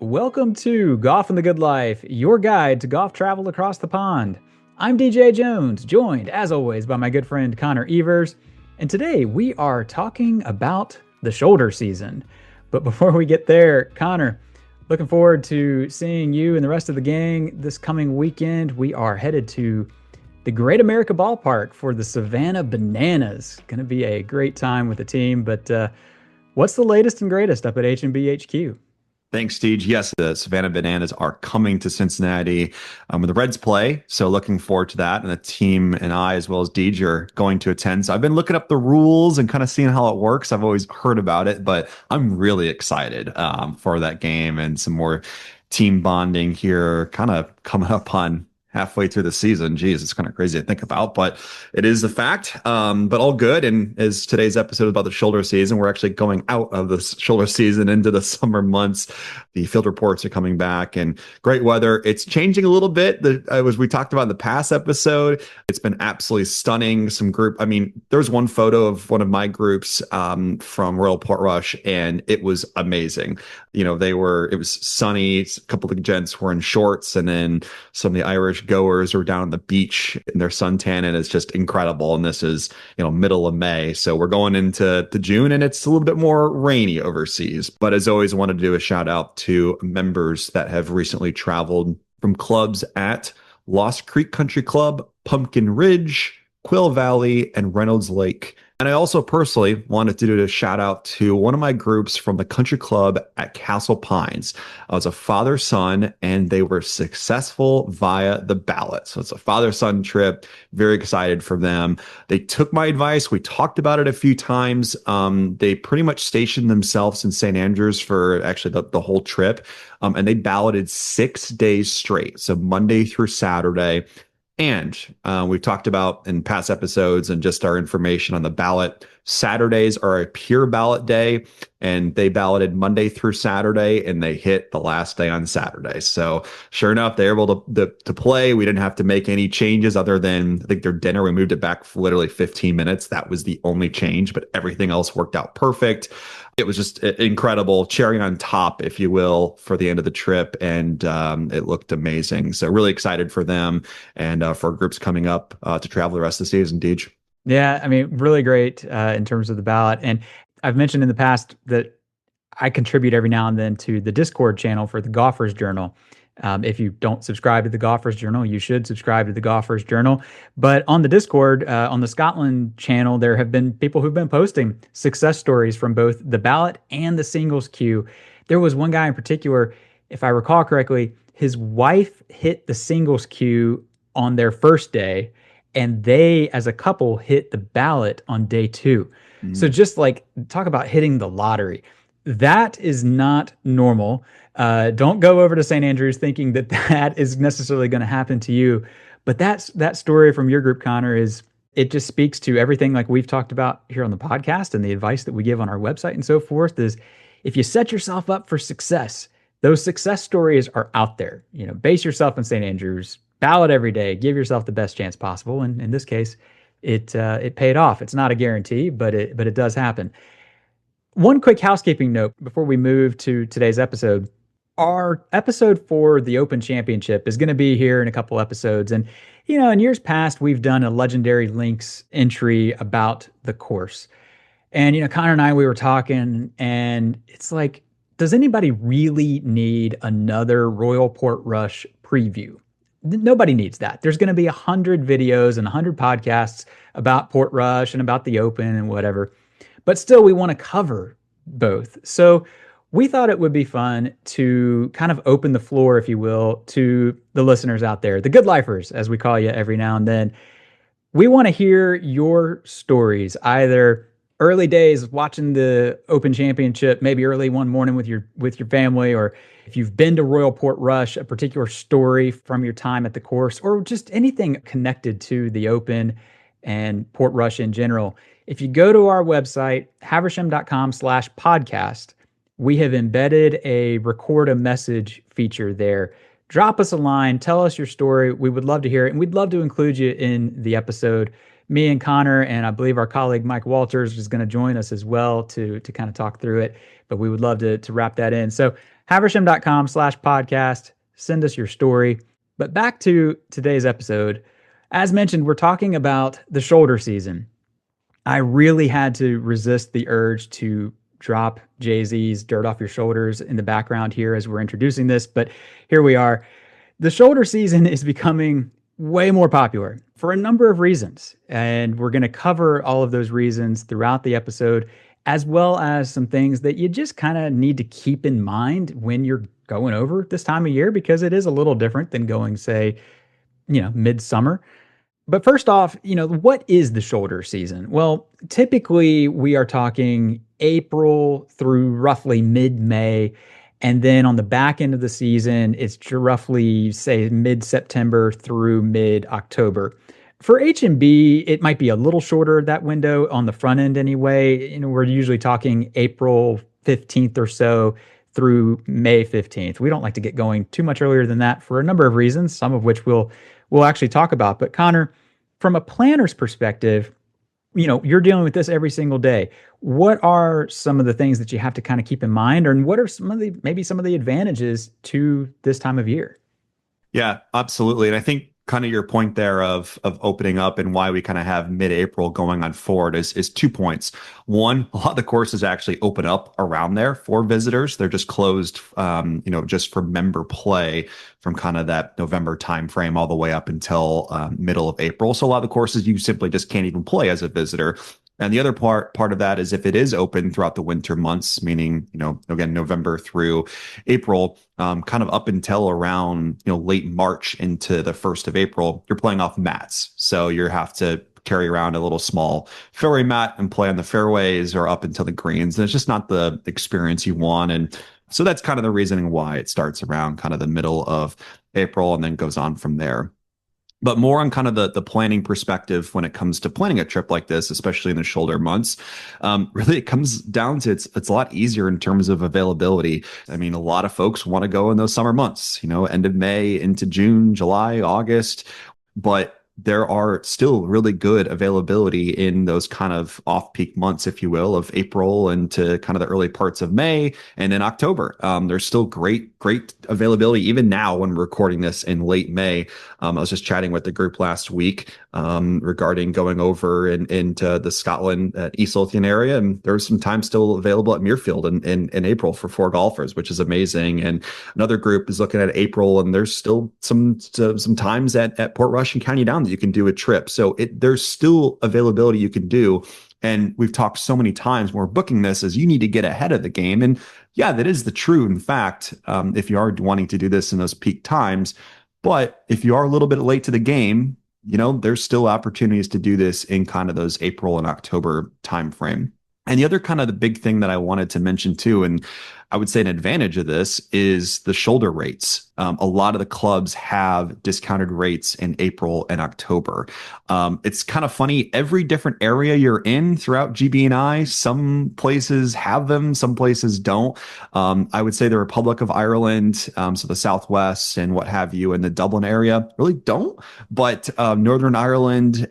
Welcome to Golf and the Good Life, your guide to golf travel across the pond. I'm DJ Jones, joined as always by my good friend Connor Evers, and today we are talking about the shoulder season. But before we get there, Connor, looking forward to seeing you and the rest of the gang this coming weekend. We are headed to the Great America Ballpark for the Savannah Bananas. Going to be a great time with the team, but what's the latest and greatest up at H&B HQ? Thanks, Steve. Yes, the Savannah Bananas are coming to Cincinnati when the Reds play. So looking forward to that. And the team and I, as well as Deej, are going to attend. So I've been looking up the rules and kind of seeing how it works. I've always heard about it, but I'm really excited for that game and some more team bonding here kind of coming up on halfway through the season. Geez, it's kind of crazy to think about, but it is the fact. But all good. And as today's episode about the shoulder season, we're actually going out of the shoulder season into the summer months. The field reports are coming back and great weather. It's changing a little bit. As we talked about in the past episode, it's been absolutely stunning. There's one photo of one of my groups from Royal Portrush, and it was amazing. It was sunny. A couple of the gents were in shorts, and then some of the Irish goers are down on the beach in their suntan, and it's just incredible. And this is, middle of May. So we're going into June, and it's a little bit more rainy overseas. But as always, I wanted to do a shout out to members that have recently traveled from clubs at Lost Creek Country Club, Pumpkin Ridge, Quill Valley, and Reynolds Lake. And I also personally wanted to do a shout out to one of my groups from the country club at Castle Pines. I was a father-son, and they were successful via the ballot. So it's a father-son trip. Very excited for them. They took my advice. We talked about it a few times. They pretty much stationed themselves in St. Andrews for actually the whole trip. And they balloted 6 days straight. So Monday through Saturday. And we've talked about in past episodes and just our information on the ballot. Saturdays are a pure ballot day, and they balloted Monday through Saturday, and they hit the last day on Saturday. So sure enough, they were able to play. We didn't have to make any changes other than, I think, their dinner. We moved it back for literally 15 minutes. That was the only change, but everything else worked out perfect. It was just incredible, cherry on top, if you will, for the end of the trip. And it looked amazing. So really excited for them and for groups coming up to travel the rest of the season, Deej. Yeah, really great in terms of the ballot. And I've mentioned in the past that I contribute every now and then to the Discord channel for the Golfers Journal. If you don't subscribe to the Golfers Journal, you should subscribe to the Golfers Journal. But on the Discord, on the Scotland channel, there have been people who've been posting success stories from both the ballot and the singles queue. There was one guy in particular, if I recall correctly, his wife hit the singles queue on their first day, and they, as a couple, hit the ballot on day two. So just like, talk about hitting the lottery. That is not normal. Don't go over to St. Andrews thinking that is necessarily going to happen to you. But that story from your group, Connor, it just speaks to everything like we've talked about here on the podcast and the advice that we give on our website and so forth. Is if you set yourself up for success, those success stories are out there. Base yourself in St. Andrews, ballot every day, give yourself the best chance possible. And in this case, it paid off. It's not a guarantee, but it does happen. One quick housekeeping note before we move to today's episode. Our episode for the Open Championship is going to be here in a couple episodes. And, in years past, we've done a Legendary Links entry about the course. And, Connor and I, we were talking, and it's like, does anybody really need another Royal Portrush preview? Nobody needs that. There's going to be 100 videos and 100 podcasts about Portrush and about the Open and whatever. But still, we want to cover both. So we thought it would be fun to kind of open the floor, if you will, to the listeners out there, the good lifers, as we call you every now and then. We want to hear your stories, either early days watching the Open Championship, maybe early one morning with your family, or if you've been to Royal Portrush, a particular story from your time at the course, or just anything connected to the Open and Portrush in general. If you go to our website, haversham.com/podcast, we have embedded a record a message feature there. Drop us a line, tell us your story. We would love to hear it, and we'd love to include you in the episode. Me and Connor, and I believe our colleague Mike Walters is going to join us as well to kind of talk through it, but we would love to wrap that in. So Haversham.com/podcast. Send us your story. But back to today's episode. As mentioned, we're talking about the shoulder season. I really had to resist the urge to drop Jay-Z's Dirt Off Your Shoulders in the background here as we're introducing this, but here we are. The shoulder season is becoming way more popular for a number of reasons, and we're going to cover all of those reasons throughout the episode, as well as some things that you just kind of need to keep in mind when you're going over this time of year, because it is a little different than going, say, midsummer. But first off, what is the shoulder season? Well, typically we are talking April through roughly mid-May. And then on the back end of the season, it's roughly, say, mid-September through mid-October. For H&B, it might be a little shorter, that window on the front end anyway. We're usually talking April 15th or so through May 15th. We don't like to get going too much earlier than that for a number of reasons, some of which we'll actually talk about. But Connor, from a planner's perspective, you're dealing with this every single day. What are some of the things that you have to kind of keep in mind, or what are maybe some of the advantages to this time of year? Yeah, absolutely. And I think kind of your point there of opening up and why we kind of have mid-April going on forward is 2 points. One, a lot of the courses actually open up around there for visitors. They're just closed, just for member play from kind of that November timeframe all the way up until middle of April. So a lot of the courses you simply just can't even play as a visitor. And the other part of that is if it is open throughout the winter months, meaning, again, November through April, kind of up until around, late March into the 1st of April, you're playing off mats. So you have to carry around a little small fairway mat and play on the fairways or up until the greens. And it's just not the experience you want. And so that's kind of the reasoning why it starts around kind of the middle of April and then goes on from there. But more on kind of the planning perspective when it comes to planning a trip like this, especially in the shoulder months, really it comes down to it's a lot easier in terms of availability. I mean, a lot of folks want to go in those summer months, end of May into June, July, August, but there are still really good availability in those kind of off-peak months, if you will, of April into kind of the early parts of May and in October. There's still great availability even now when we're recording this in late May. I was just chatting with the group last week regarding going over into the Scotland East Lothian area, and there's some time still available at Muirfield in April for 4 golfers, which is amazing. And another group is looking at April, and there's still some times at Portrush and County Down that you can do a trip. So there's still availability you can do. And we've talked so many times when we're booking this is you need to get ahead of the game. And yeah, that is the true. In fact, if you are wanting to do this in those peak times, but if you are a little bit late to the game, there's still opportunities to do this in kind of those April and October timeframe. And the other kind of the big thing that I wanted to mention too, and I would say an advantage of this is the shoulder rates. A lot of the clubs have discounted rates in April and October. It's kind of funny. Every different area you're in throughout GB&I, some places have them, some places don't. I would say the Republic of Ireland, so the Southwest and what have you, and the Dublin area really don't. But Northern Ireland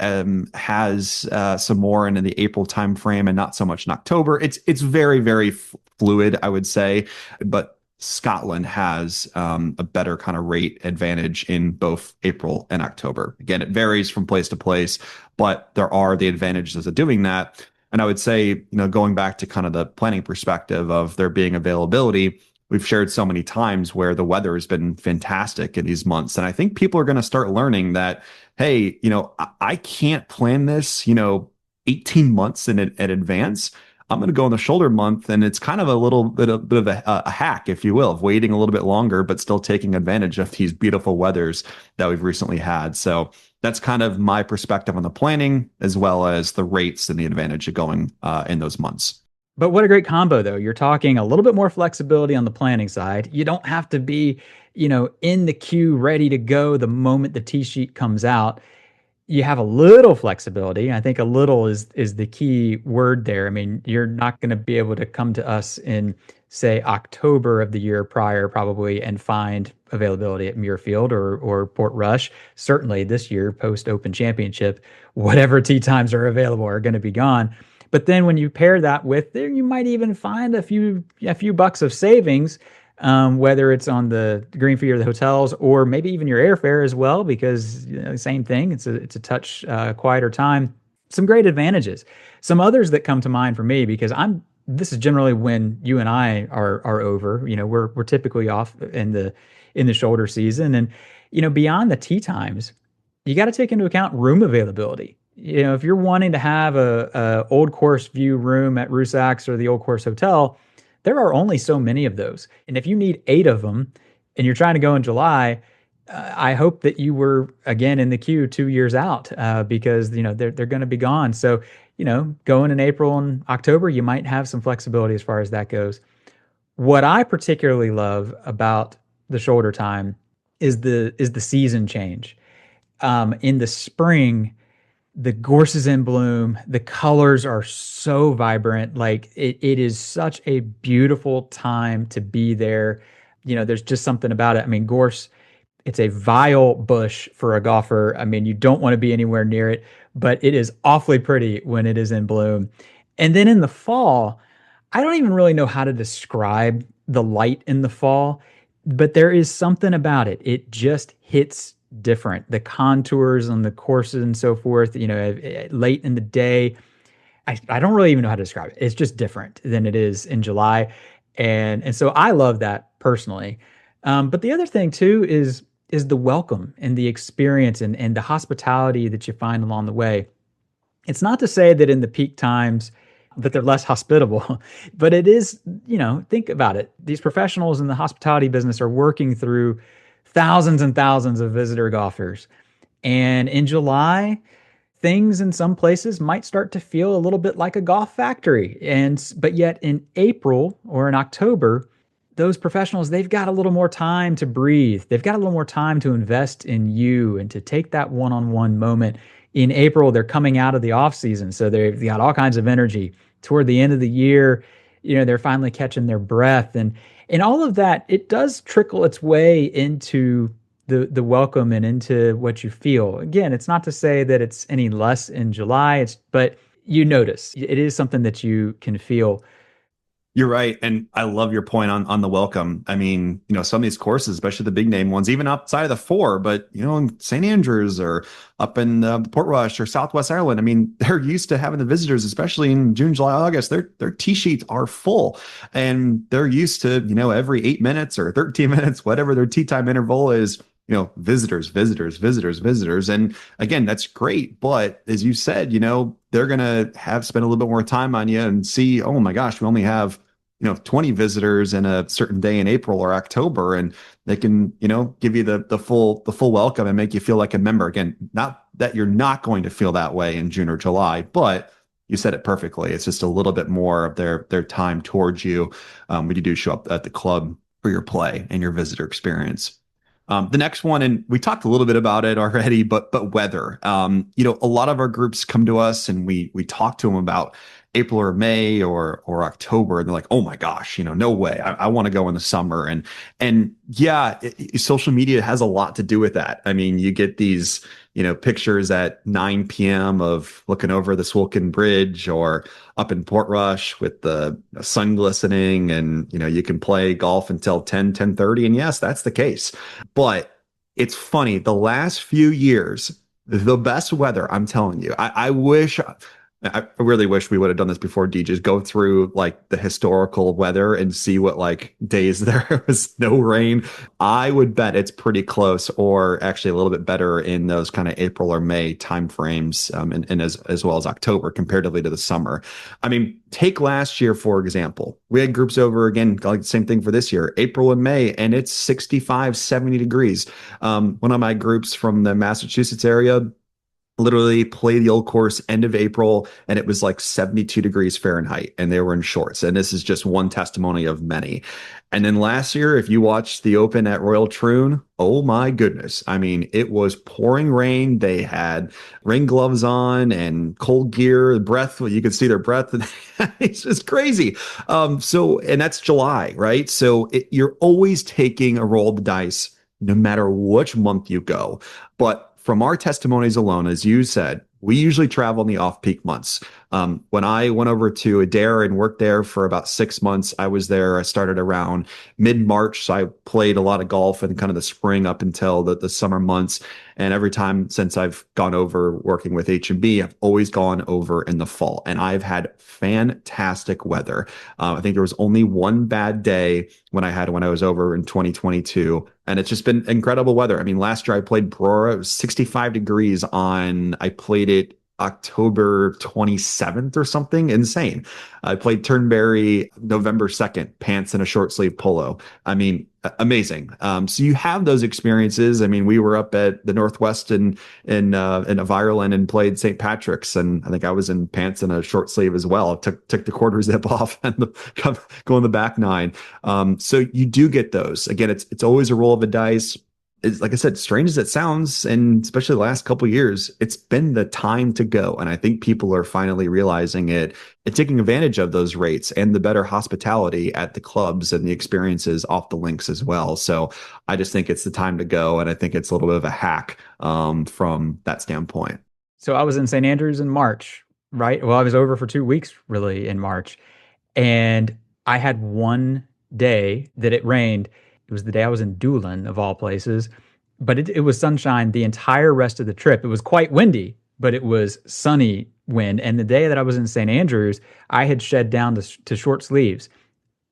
has some more in the April timeframe and not so much in October. It's very, very fluid, I would say, but Scotland has a better kind of rate advantage in both April and October. Again, it varies from place to place, but there are the advantages of doing that. And I would say, going back to kind of the planning perspective of there being availability, we've shared so many times where the weather has been fantastic in these months. And I think people are going to start learning that, hey, I can't plan this, 18 months in advance. I'm going to go in the shoulder month, and it's kind of a little bit of a hack, if you will, of waiting a little bit longer, but still taking advantage of these beautiful weathers that we've recently had. So that's kind of my perspective on the planning, as well as the rates and the advantage of going in those months. But what a great combo, though. You're talking a little bit more flexibility on the planning side. You don't have to be, in the queue, ready to go the moment the tee sheet comes out. You have a little flexibility. I think a little is the key word there. I mean, you're not going to be able to come to us in, say, October of the year prior, probably, and find availability at Muirfield or Portrush. Certainly this year, post Open Championship, whatever tee times are available are going to be gone. But then when you pair that with there, you might even find a few bucks of savings whether it's on the green fee or the hotels, or maybe even your airfare as well, because same thing. It's a touch quieter time. Some great advantages. Some others that come to mind for me, because this is generally when you and I are over. We're typically off in the shoulder season, and beyond the tee times, you got to take into account room availability. If you're wanting to have a old course view room at Rusacks or the Old Course Hotel, there are only so many of those. And if you need 8 of them and you're trying to go in July, I hope that you were again in the queue 2 years out, because they're going to be gone. So going in April and October, you might have some flexibility as far as that goes. What I particularly love about the shoulder time is the season change. In the spring, the gorse is in bloom. The colors are so vibrant. Like it is such a beautiful time to be there. There's just something about it. I mean, gorse, it's a vile bush for a golfer. I mean, you don't want to be anywhere near it, but it is awfully pretty when it is in bloom. And then in the fall, I don't even really know how to describe the light in the fall, but there is something about it. It just hits different. The contours on the courses and so forth, late in the day, I don't really even know how to describe it. It's just different than it is in July. And so I love that personally. But the other thing too is the welcome and the experience and the hospitality that you find along the way. It's not to say that in the peak times that they're less hospitable, but it is, think about it. These professionals in the hospitality business are working through thousands and thousands of visitor golfers. And in July, things in some places might start to feel a little bit like a golf factory. But yet in April or in October, those professionals, they've got a little more time to breathe. They've got a little more time to invest in you and to take that one-on-one moment. In April, they're coming out of the off season, so they've got all kinds of energy. Toward the end of the year, they're finally catching their breath, and all of that, it does trickle its way into the welcome and into what you feel. Again, it's not to say that it's any less in July, but you notice it is something that you can feel. You're right. And I love your point on the welcome. I mean, some of these courses, especially the big name ones, even outside of the four, but, in St. Andrews or up in Portrush or Southwest Ireland, I mean, they're used to having the visitors, especially in June, July, August. Their tee sheets are full and they're used to, every 8 minutes or 13 minutes, whatever their tee time interval is, visitors, visitors, visitors, visitors. And again, that's great. But as you said, they're going to spend a little bit more time on you and see, oh my gosh, we only have, 20 visitors in a certain day in April or October. And they can, give you the full welcome and make you feel like a member. Again, not that you're not going to feel that way in June or July, but you said it perfectly. It's just a little bit more of their time towards you when you do show up at the club for your play and your visitor experience. The next one, and we talked a little bit about it already, but weather. A lot of our groups come to us and we talk to them about April or May or October, and they're like, "Oh my gosh, no way! I want to go in the summer." And yeah, social media has a lot to do with that. I mean, you get these pictures at 9 p.m. of looking over the Swilcan Bridge or up in Portrush with the sun glistening, and you can play golf until 10:30. And yes, that's the case. But it's funny, the last few years, the best weather, I'm telling you, I really wish we would have done this before, D. Just go through like the historical weather and see what like days there was no rain. I would bet it's pretty close, or actually a little bit better in those kind of April or May timeframes, and as well as October comparatively to the summer. I mean, take last year, for example. We had groups over again, like the same thing for this year, April and May, and it's 65, 70 degrees. One of my groups from the Massachusetts area literally played the Old Course end of April, and it was like 72 degrees Fahrenheit, and they were in shorts. And this is just one testimony of many. And then last year, if you watched the Open at Royal Troon, oh my goodness. I mean, it was pouring rain. They had rain gloves on and cold gear, breath, you could see their breath. It's just crazy. And that's July, right? So you're always taking a roll of the dice, no matter which month you go. But from our testimonies alone, as you said, we usually travel in the off-peak months. When I went over to Adair and worked there for about 6 months, I started around mid-March. So I played a lot of golf in kind of the spring up until the summer months. And every time since I've gone over working with H&B, I've always gone over in the fall. And I've had fantastic weather. I think there was only one bad day when I was over in 2022. And it's just been incredible weather. I mean, last year I played Brora. It was 65 degrees I played it October 27th or something. Insane. I played Turnberry November 2nd, pants and a short sleeve polo. I mean, amazing. So you have those experiences. I mean, we were up at the Northwest in Ireland and played St. Patrick's, and I think I was in pants and a short sleeve as well. Took the quarter zip off and go in the back nine. So you do get those. Again, it's always a roll of a dice. It's like I said, strange as it sounds, and especially the last couple of years, it's been the time to go. And I think people are finally realizing it and taking advantage of those rates and the better hospitality at the clubs and the experiences off the links as well. So I just think it's the time to go. And I think it's a little bit of a hack from that standpoint. So I was in St. Andrews in March, right? Well, I was over for 2 weeks really in March. And I had one day that it rained. It was the day I was in Doolin, of all places, but it was sunshine the entire rest of the trip. It was quite windy, but it was sunny wind. And the day that I was in St. Andrews, I had shed down to short sleeves.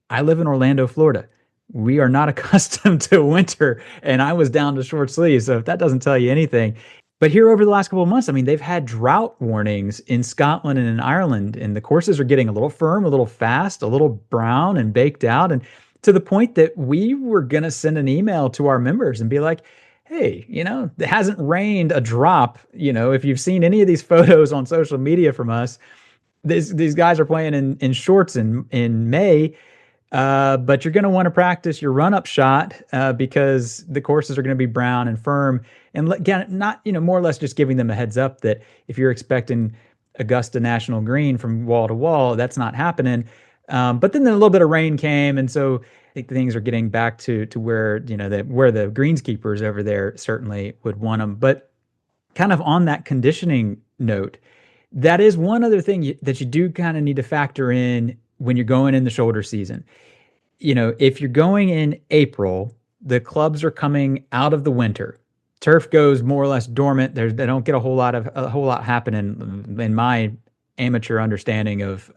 I live in Orlando, Florida. We are not accustomed to winter, and I was down to short sleeves. So if that doesn't tell you anything, but here over the last couple of months, I mean, they've had drought warnings in Scotland and in Ireland, and the courses are getting a little firm, a little fast, a little brown and baked out, and to the point that we were going to send an email to our members and be like, hey, it hasn't rained a drop. If you've seen any of these photos on social media from us, these guys are playing in shorts in May. But you're going to want to practice your run-up shot because the courses are going to be brown and firm. And again, not, more or less just giving them a heads up that if you're expecting Augusta National Green from wall to wall, that's not happening. But then a little bit of rain came, and so I think things are getting back to where where the greenskeepers over there certainly would want them. But kind of on that conditioning note, that is one other thing that you do kind of need to factor in when you're going in the shoulder season. If you're going in April, the clubs are coming out of the winter. Turf goes more or less dormant. They don't get a whole lot happening in my amateur understanding of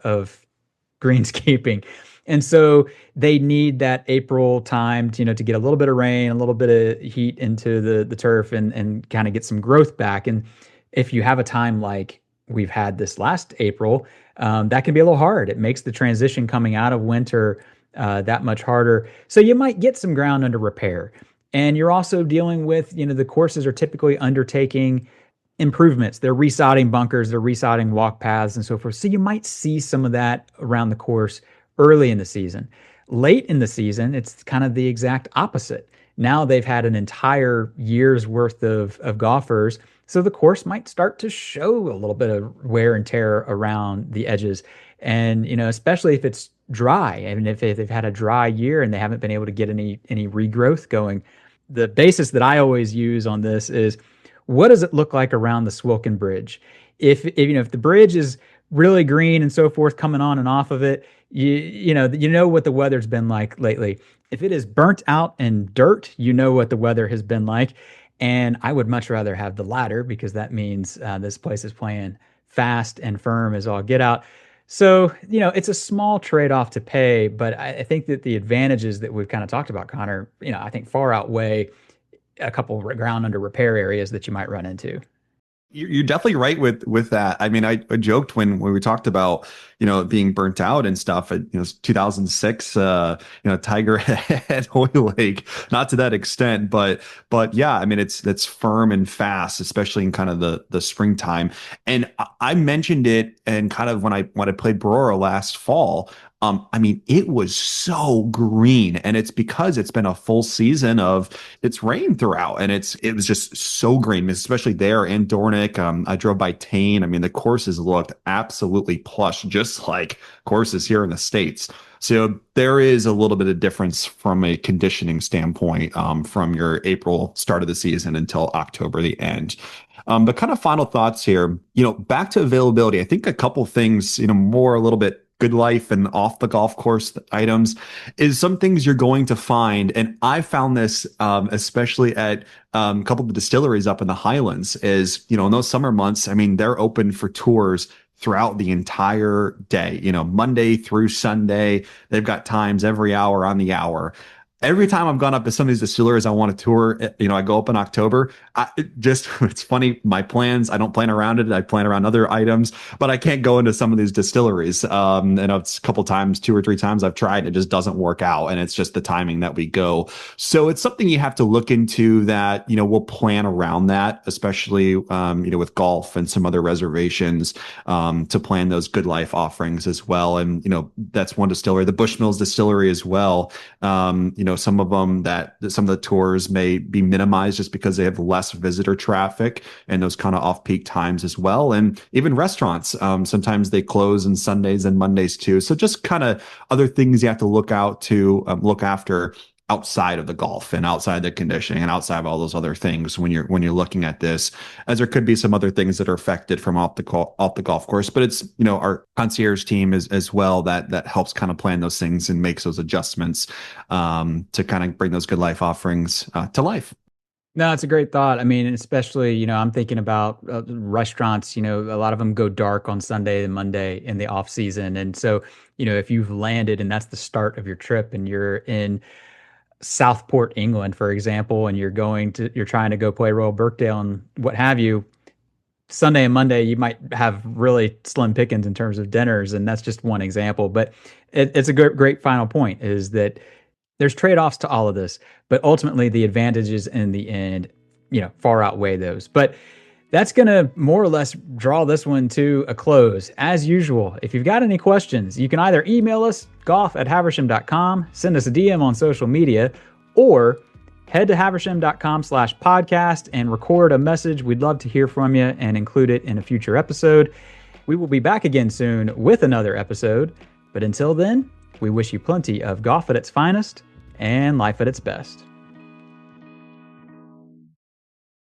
greenskeeping. And so they need that April time to get a little bit of rain, a little bit of heat into the turf and kind of get some growth back. And if you have a time like we've had this last April, that can be a little hard. It makes the transition coming out of winter that much harder. So you might get some ground under repair. And you're also dealing with, the courses are typically undertaking improvements. They're resodding bunkers, they're resodding walk paths and so forth. So you might see some of that around the course early in the season. Late in the season, it's kind of the exact opposite. Now they've had an entire year's worth of golfers. So the course might start to show a little bit of wear and tear around the edges. And, especially if it's dry, and if they've had a dry year and they haven't been able to get any regrowth going. The basis that I always use on this is, what does it look like around the Swilken Bridge? If the bridge is really green and so forth coming on and off of it, you know what the weather's been like lately. If it is burnt out and dirt, you know what the weather has been like. And I would much rather have the latter, because that means this place is playing fast and firm as all get out. So, it's a small trade-off to pay, but I think that the advantages that we've kind of talked about, Connor, I think far outweigh a couple of ground under repair areas that you might run into. You're definitely right with that. I mean, I joked when we talked about, being burnt out and stuff at, 2006, Tiger at Hoyle Lake, not to that extent, but yeah, I mean, it's firm and fast, especially in kind of the springtime. And I mentioned it and kind of when I played Barora last fall. I mean, it was so green, and it's because it's been a full season of it's rained throughout, and it was just so green, especially there in Dornick. I drove by Tane. I mean, the courses looked absolutely plush, just like courses here in the States. So there is a little bit of difference from a conditioning standpoint from your April start of the season until October, the end. But kind of final thoughts here, back to availability. I think a couple things, more a little bit good life and off the golf course items is some things you're going to find. And I found this, especially at a couple of the distilleries up in the Highlands is, in those summer months, I mean, they're open for tours throughout the entire day, Monday through Sunday. They've got times every hour on the hour. Every time I've gone up to some of these distilleries I want to tour, I go up in October. It's funny, my plans, I don't plan around it. I plan around other items, but I can't go into some of these distilleries. And it's a couple times, 2 or 3 times I've tried, it just doesn't work out. And it's just the timing that we go. So it's something you have to look into that, we'll plan around that, especially, with golf and some other reservations, to plan those good life offerings as well. And, that's one distillery, the Bushmills distillery as well. Some of them some of the tours may be minimized just because they have less visitor traffic and those kind of off-peak times as well. And even restaurants, sometimes they close on Sundays and Mondays too. So just kind of other things you have to look after outside of the golf and outside the conditioning and outside of all those other things when you're looking at this, as there could be some other things that are affected from off the golf course. But it's our concierge team as well that helps kind of plan those things and makes those adjustments to kind of bring those good life offerings to life. No, it's a great thought. I mean, especially, I'm thinking about restaurants, a lot of them go dark on Sunday and Monday in the off season. And so, if you've landed and that's the start of your trip and you're in Southport, England, for example, and you're trying to go play Royal Birkdale and what have you, Sunday and Monday, you might have really slim pickings in terms of dinners. And that's just one example. But it's a great final point is that there's trade-offs to all of this, but ultimately the advantages in the end, far outweigh those. But that's going to more or less draw this one to a close. As usual, if you've got any questions, you can either email us, golf@haversham.com, send us a DM on social media, or head to haversham.com/podcast and record a message. We'd love to hear from you and include it in a future episode. We will be back again soon with another episode. But until then, we wish you plenty of golf at its finest and life at its best.